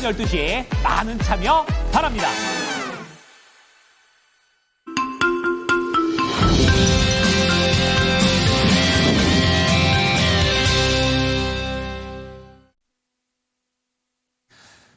12시 많은 참여 바랍니다.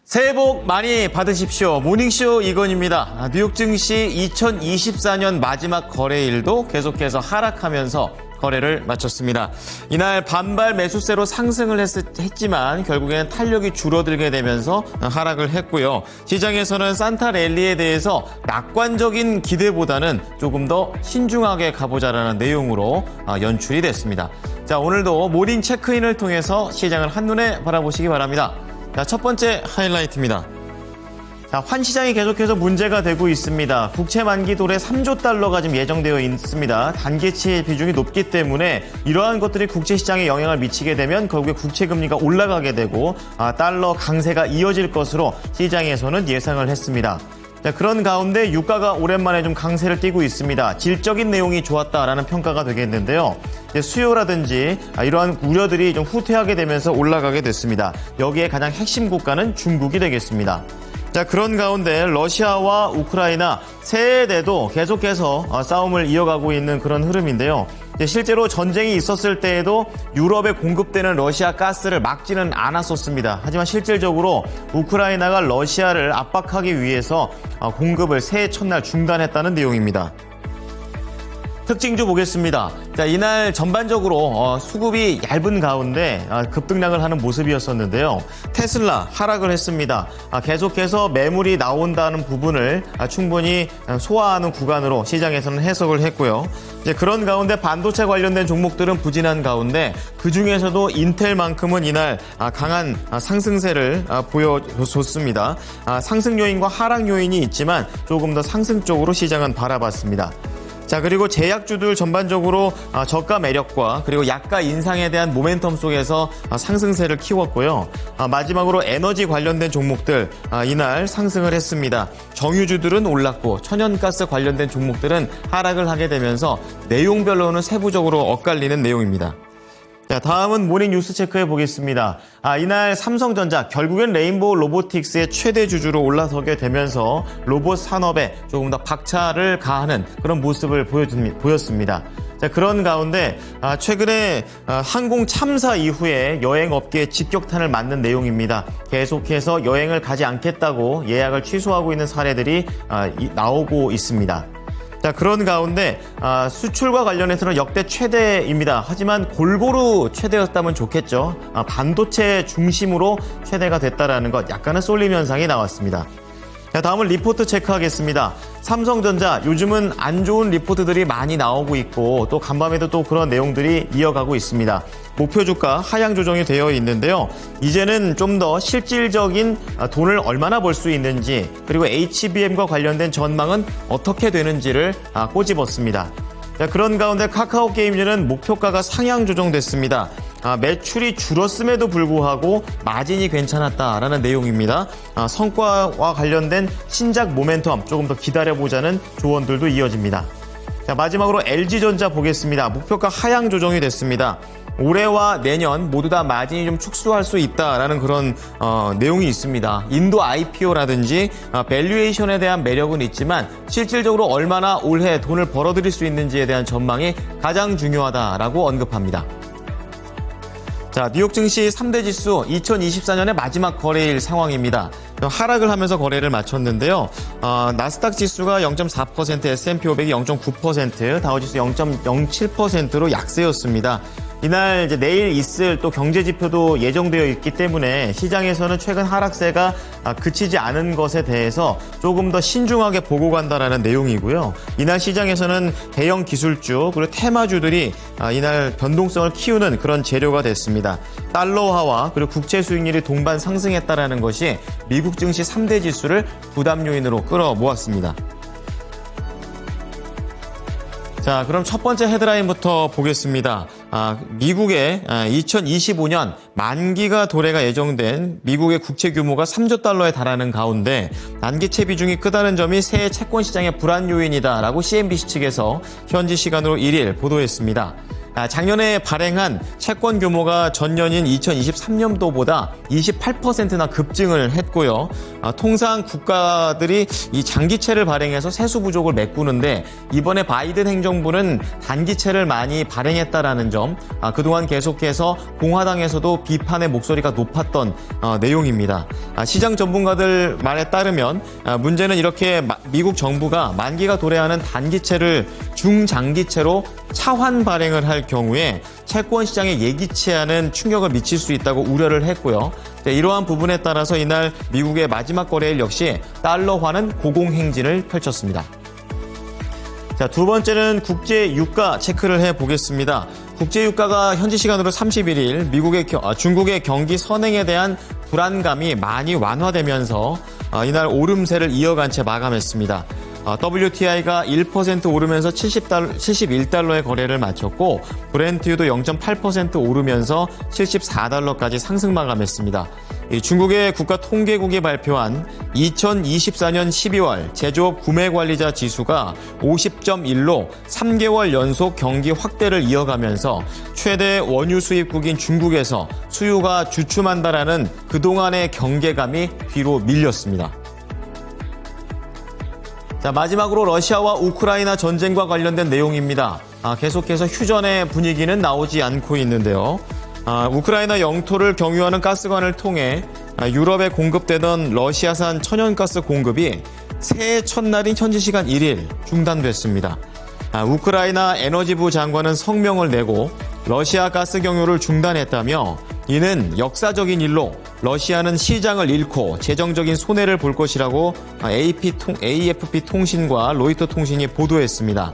새해 복 많이 받으십시오. 모닝쇼 이건입니다. 뉴욕 증시 2024년 마지막 거래일도 계속해서 하락하면서 거래를 마쳤습니다. 이날 반발 매수세로 상승을 했지만 결국에는 탄력이 줄어들게 되면서 하락을 했고요. 시장에서는 산타 랠리에 대해서 낙관적인 기대보다는 조금 더 신중하게 가보자라는 내용으로 연출이 됐습니다. 자, 오늘도 모닝 체크인을 통해서 시장을 한눈에 바라보시기 바랍니다. 자, 첫 번째 하이라이트입니다. 자, 환시장이 계속해서 문제가 되고 있습니다. 국채 만기 도래 3조 달러가 지금 예정되어 있습니다. 단기치 비중이 높기 때문에 이러한 것들이 국채 시장에 영향을 미치게 되면 결국에 국채 금리가 올라가게 되고 달러 강세가 이어질 것으로 시장에서는 예상을 했습니다. 자, 그런 가운데 유가가 오랜만에 좀 강세를 띠고 있습니다. 질적인 내용이 좋았다라는 평가가 되겠는데요. 수요라든지 이러한 우려들이 좀 후퇴하게 되면서 올라가게 됐습니다. 여기에 가장 핵심 국가는 중국이 되겠습니다. 자, 그런 가운데 러시아와 우크라이나 새해에도 계속해서 싸움을 이어가고 있는 그런 흐름인데요. 실제로 전쟁이 있었을 때에도 유럽에 공급되는 러시아 가스를 막지는 않았었습니다. 하지만 실질적으로 우크라이나가 러시아를 압박하기 위해서 공급을 새해 첫날 중단했다는 내용입니다. 특징주 보겠습니다. 자, 이날 전반적으로 수급이 얇은 가운데 급등락을 하는 모습이었었는데요. 테슬라 하락을 했습니다. 계속해서 매물이 나온다는 부분을 충분히 소화하는 구간으로 시장에서는 해석을 했고요. 이제 그런 가운데 반도체 관련된 종목들은 부진한 가운데 그중에서도 인텔만큼은 이날 강한 상승세를 보여줬습니다. 상승 요인과 하락 요인이 있지만 조금 더 상승 쪽으로 시장은 바라봤습니다. 자, 그리고 제약주들 전반적으로 저가 매력과 그리고 약가 인상에 대한 모멘텀 속에서 상승세를 키웠고요. 마지막으로 에너지 관련된 종목들 이날 상승을 했습니다. 정유주들은 올랐고 천연가스 관련된 종목들은 하락을 하게 되면서 내용별로는 세부적으로 엇갈리는 내용입니다. 자, 다음은 모닝 뉴스 체크해 보겠습니다. 이날 삼성전자 결국엔 레인보우 로보틱스의 최대 주주로 올라서게 되면서 로봇 산업에 조금 더 박차를 가하는 그런 모습을 보였습니다. 자, 그런 가운데 최근에 항공 참사 이후에 여행업계에 직격탄을 맞는 내용입니다. 계속해서 여행을 가지 않겠다고 예약을 취소하고 있는 사례들이 나오고 있습니다. 자, 그런 가운데 수출과 관련해서는 역대 최대입니다. 하지만 골고루 최대였다면 좋겠죠. 반도체 중심으로 최대가 됐다라는 것, 약간의 쏠림 현상이 나왔습니다. 자, 다음은 리포트 체크하겠습니다. 삼성전자 요즘은 안 좋은 리포트들이 많이 나오고 있고 또 간밤에도 또 그런 내용들이 이어가고 있습니다. 목표 주가 하향 조정이 되어 있는데요. 이제는 좀 더 실질적인 돈을 얼마나 벌 수 있는지 그리고 HBM과 관련된 전망은 어떻게 되는지를 꼬집었습니다. 자, 그런 가운데 카카오 게임즈는 목표가가 상향 조정됐습니다. 매출이 줄었음에도 불구하고 마진이 괜찮았다라는 내용입니다. 성과와 관련된 신작 모멘텀 조금 더 기다려보자는 조언들도 이어집니다. 자, 마지막으로 LG전자 보겠습니다. 목표가 하향 조정이 됐습니다. 올해와 내년 모두 다 마진이 좀 축소할 수 있다라는 그런 내용이 있습니다. 인도 IPO라든지 밸류에이션에 대한 매력은 있지만 실질적으로 얼마나 올해 돈을 벌어들일 수 있는지에 대한 전망이 가장 중요하다라고 언급합니다. 자, 뉴욕 증시 3대 지수 2024년의 마지막 거래일 상황입니다. 하락을 하면서 거래를 마쳤는데요. 나스닥 지수가 0.4%, S&P 500이 0.9%, 다우지수 0.07%로 약세였습니다. 이날 이제 내일 있을 또 경제 지표도 예정되어 있기 때문에 시장에서는 최근 하락세가 그치지 않은 것에 대해서 조금 더 신중하게 보고 간다라는 내용이고요. 이날 시장에서는 대형 기술주 그리고 테마주들이 이날 변동성을 키우는 그런 재료가 됐습니다. 달러화와 그리고 국채 수익률이 동반 상승했다라는 것이 미국 증시 3대 지수를 부담 요인으로 끌어모았습니다. 자, 그럼 첫 번째 헤드라인부터 보겠습니다. 미국의 2025년 만기가 도래가 예정된 미국의 국채 규모가 3조 달러에 달하는 가운데 단기채 비중이 크다는 점이 새해 채권 시장의 불안 요인이다라고 CNBC 측에서 현지 시간으로 1일 보도했습니다. 작년에 발행한 채권 규모가 전년인 2023년도보다 28%나 급증을 했고요. 통상 국가들이 이 장기채를 발행해서 세수 부족을 메꾸는데 이번에 바이든 행정부는 단기채를 많이 발행했다라는 점, 그동안 계속해서 공화당에서도 비판의 목소리가 높았던 내용입니다. 시장 전문가들 말에 따르면 문제는 이렇게 미국 정부가 만기가 도래하는 단기채를 중장기채로 차환 발행을 할 경우에 채권 시장에 예기치 않은 충격을 미칠 수 있다고 우려를 했고요. 이러한 부분에 따라서 이날 미국의 마지막 거래일 역시 달러화는 고공행진을 펼쳤습니다. 자, 두 번째는 국제 유가 체크를 해보겠습니다. 국제 유가가 현지 시간으로 31일 중국의 경기 선행에 대한 불안감이 많이 완화되면서 이날 오름세를 이어간 채 마감했습니다. WTI가 1% 오르면서 71달러의 거래를 마쳤고 브렌트유도 0.8% 오르면서 74달러까지 상승 마감했습니다. 중국의 국가통계국이 발표한 2024년 12월 제조업 구매관리자 지수가 50.1로 3개월 연속 경기 확대를 이어가면서 최대 원유 수입국인 중국에서 수요가 주춤한다라는 그동안의 경계감이 뒤로 밀렸습니다. 자, 마지막으로 러시아와 우크라이나 전쟁과 관련된 내용입니다. 계속해서 휴전의 분위기는 나오지 않고 있는데요. 우크라이나 영토를 경유하는 가스관을 통해 유럽에 공급되던 러시아산 천연가스 공급이 새해 첫날인 현지 시간 1일 중단됐습니다. 우크라이나 에너지부 장관은 성명을 내고 러시아 가스 경유를 중단했다며 이는 역사적인 일로 러시아는 시장을 잃고 재정적인 손해를 볼 것이라고 AFP 통신과 로이터 통신이 보도했습니다.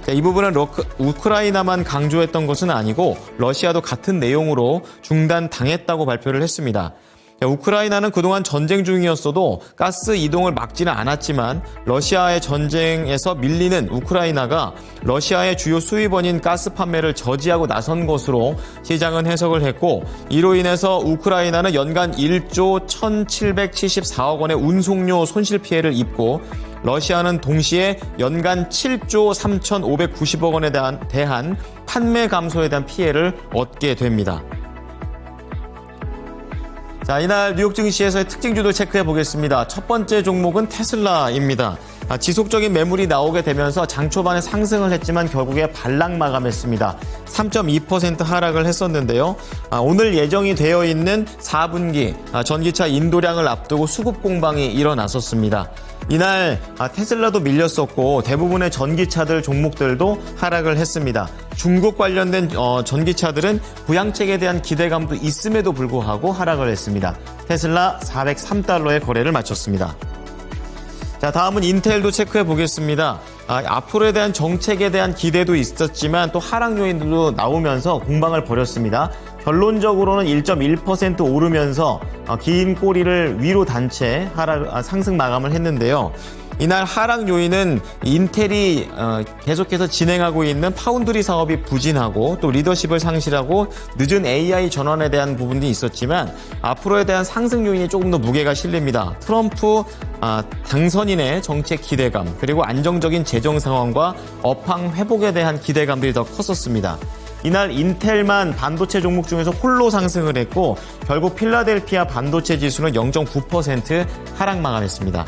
이 부분은 우크라이나만 강조했던 것은 아니고 러시아도 같은 내용으로 중단당했다고 발표를 했습니다. 우크라이나는 그동안 전쟁 중이었어도 가스 이동을 막지는 않았지만 러시아의 전쟁에서 밀리는 우크라이나가 러시아의 주요 수입원인 가스 판매를 저지하고 나선 것으로 시장은 해석을 했고 이로 인해서 우크라이나는 연간 1조 1,774억 원의 운송료 손실 피해를 입고 러시아는 동시에 연간 7조 3,590억 원에 대한 판매 감소에 대한 피해를 얻게 됩니다. 자, 이날 뉴욕 증시에서의 특징주들 체크해 보겠습니다. 첫 번째 종목은 테슬라입니다. 지속적인 매물이 나오게 되면서 장 초반에 상승을 했지만 결국에 반락 마감했습니다. 3.2% 하락을 했었는데요. 오늘 예정이 되어 있는 4분기 전기차 인도량을 앞두고 수급 공방이 일어났었습니다. 이날 테슬라도 밀렸었고 대부분의 전기차들 종목들도 하락을 했습니다. 중국 관련된 전기차들은 부양책에 대한 기대감도 있음에도 불구하고 하락을 했습니다. 테슬라 403달러의 거래를 마쳤습니다. 자, 다음은 인텔도 체크해 보겠습니다. 앞으로에 대한 정책에 대한 기대도 있었지만 또 하락 요인들도 나오면서 공방을 벌였습니다. 결론적으로는 1.1% 오르면서 긴 꼬리를 위로 단 채 상승 마감을 했는데요. 이날 하락 요인은 인텔이 계속해서 진행하고 있는 파운드리 사업이 부진하고 또 리더십을 상실하고 늦은 AI 전환에 대한 부분이 있었지만 앞으로에 대한 상승 요인이 조금 더 무게가 실립니다. 트럼프 당선인의 정책 기대감 그리고 안정적인 재정 상황과 업황 회복에 대한 기대감들이 더 컸었습니다. 이날 인텔만 반도체 종목 중에서 홀로 상승을 했고 결국 필라델피아 반도체 지수는 0.9% 하락 마감했습니다.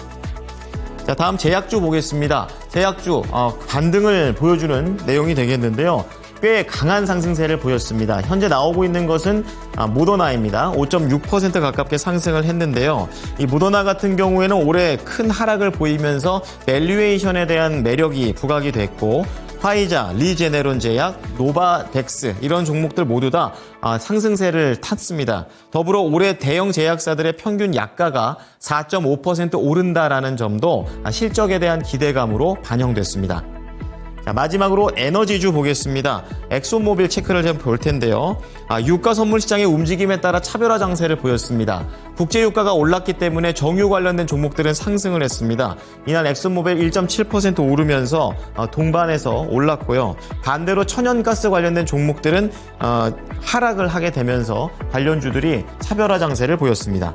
자, 다음 제약주 보겠습니다. 제약주 반등을 보여주는 내용이 되겠는데요. 꽤 강한 상승세를 보였습니다. 현재 나오고 있는 것은 모더나입니다. 5.6% 가깝게 상승을 했는데요. 이 모더나 같은 경우에는 올해 큰 하락을 보이면서 밸류에이션에 대한 매력이 부각이 됐고 화이자, 리제네론 제약, 노바덱스 이런 종목들 모두 다 상승세를 탔습니다. 더불어 올해 대형 제약사들의 평균 약가가 4.5% 오른다라는 점도 실적에 대한 기대감으로 반영됐습니다. 자, 마지막으로 에너지주 보겠습니다. 엑소모빌 체크를 좀 볼 텐데요. 유가 선물 시장의 움직임에 따라 차별화 장세를 보였습니다. 국제 유가가 올랐기 때문에 정유 관련된 종목들은 상승을 했습니다. 이날 엑소모빌 1.7% 오르면서 동반해서 올랐고요. 반대로 천연가스 관련된 종목들은 하락을 하게 되면서 관련주들이 차별화 장세를 보였습니다.